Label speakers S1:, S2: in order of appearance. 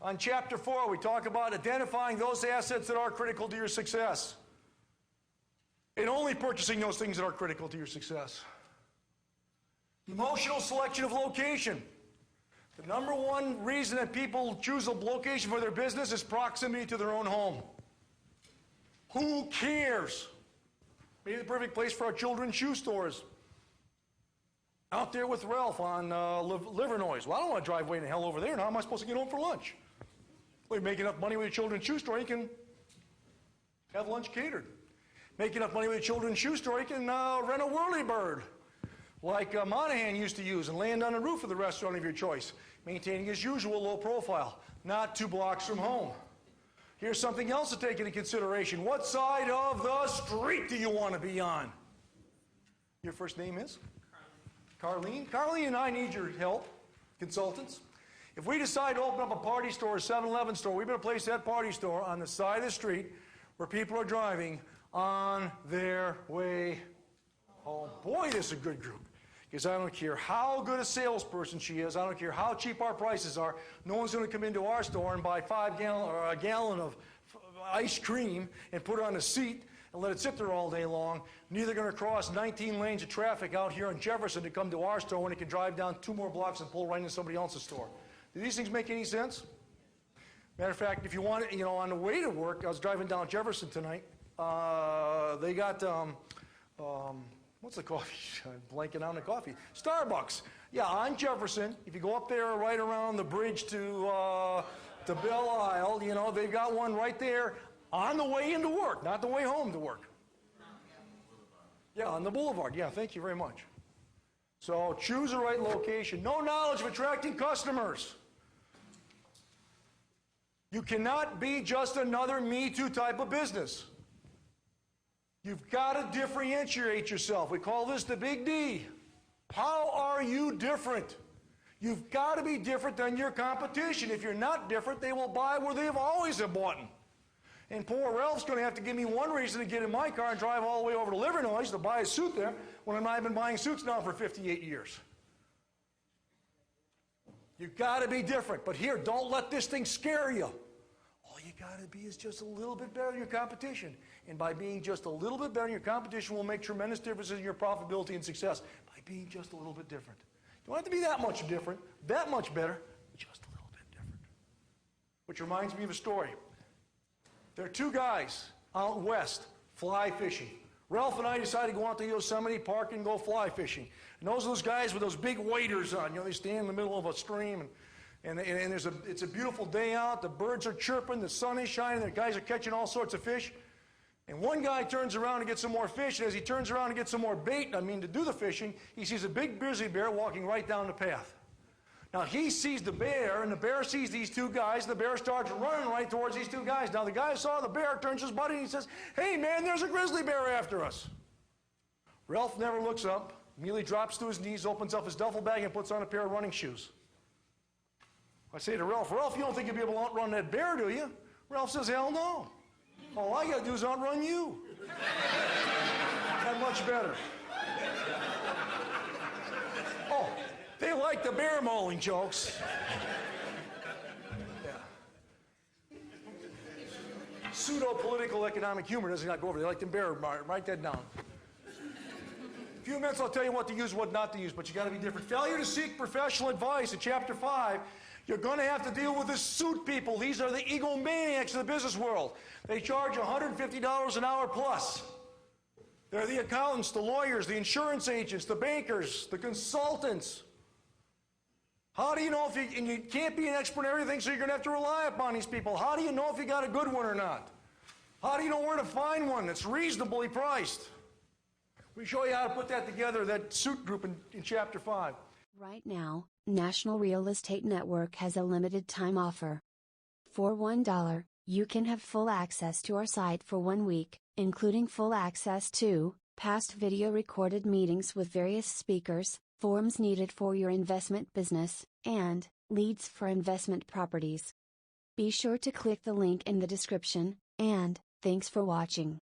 S1: On Chapter 4, we talk about identifying those assets that are critical to your success. And only purchasing those things that are critical to your success. Emotional selection of location. The number one reason that people choose a location for their business is proximity to their own home. Who cares? Maybe the perfect place for our children's shoe stores. Out there with Ralph on Livernois. Well, I don't want to drive way to hell over there. Now, how am I supposed to get home for lunch? Well, you make enough money with your children's shoe store, you can have lunch catered. Make enough money with your children's shoe store, you can rent a whirlybird, like Monahan used to use, and land on the roof of the restaurant of your choice, maintaining his usual low profile, not 2 blocks from home. Here's something else to take into consideration. What side of the street do you want to be on? Your first name is? Carlene. Carlene and I need your help, consultants. If we decide to open up a party store, a 7-Eleven store, we better place that party store on the side of the street where people are driving on their way home. Boy, this is a good group. Because I don't care how good a salesperson she is, I don't care how cheap our prices are, no one's going to come into our store and buy a gallon of ice cream and put it on a seat and let it sit there all day long. Neither going to cross 19 lanes of traffic out here in Jefferson to come to our store when it can drive down 2 more blocks and pull right into somebody else's store. Do these things make any sense? Matter of fact, if you want it, on the way to work, I was driving down Jefferson tonight. They got, what's the coffee? I'm blanking on the coffee. Starbucks. Yeah, on Jefferson. If you go up there right around the bridge to Belle Isle, they've got one right there on the way into work, not the way home to work. Yeah, on the boulevard. Yeah, thank you very much. So choose the right location. No knowledge of attracting customers. You cannot be just another Me Too type of business. You've got to differentiate yourself. We call this the big D. How are you different? You've got to be different than your competition. If you're not different, they will buy where they've always have bought. And poor Ralph's going to have to give me one reason to get in my car and drive all the way over to Livernois to buy a suit there when I've been buying suits now for 58 years. You've got to be different. But here, don't let this thing scare you. All you got to be is just a little bit better than your competition. And by being just a little bit better than your competition will make tremendous differences in your profitability and success. By being just a little bit different. You don't have to be that much different, that much better, just a little bit different. Which reminds me of a story. There are 2 guys out west fly fishing. Ralph and I decided to go out to Yosemite Park and go fly fishing. And those guys with those big waders on, they stand in the middle of a stream and it's a beautiful day out, the birds are chirping, the sun is shining, the guys are catching all sorts of fish. And one guy turns around to get some more fish, and as he turns around to get some more bait, to do the fishing, he sees a big grizzly bear walking right down the path. Now he sees the bear, and the bear sees these 2 guys, and the bear starts running right towards these 2 guys. Now the guy saw the bear, turns his buddy, and he says, "Hey man, there's a grizzly bear after us." Ralph never looks up, immediately drops to his knees, opens up his duffel bag, and puts on a pair of running shoes. I say to Ralph, "Ralph, you don't think you'll be able to outrun that bear, do you?" Ralph says, "Hell no. All I got to do is outrun you." That much better. Oh, they like the bear mauling jokes. Yeah. Pseudo-political economic humor does not go over. They like the bear. Write that down. In a few minutes I'll tell you what to use, what not to use, but you got to be different. Failure to seek professional advice in Chapter 5. You're going to have to deal with the suit people. These are the egomaniacs of the business world. They charge $150 an hour plus. They're the accountants, the lawyers, the insurance agents, the bankers, the consultants. How do you know and you can't be an expert in everything, so you're going to have to rely upon these people. How do you know if you got a good one or not? How do you know where to find one that's reasonably priced? We show you how to put that together, that suit group in Chapter 5.
S2: Right now, National Real Estate Network has a limited time offer. For $1, you can have full access to our site for 1 week, including full access to past video recorded meetings with various speakers, forms needed for your investment business, and leads for investment properties. Be sure to click the link in the description, and thanks for watching.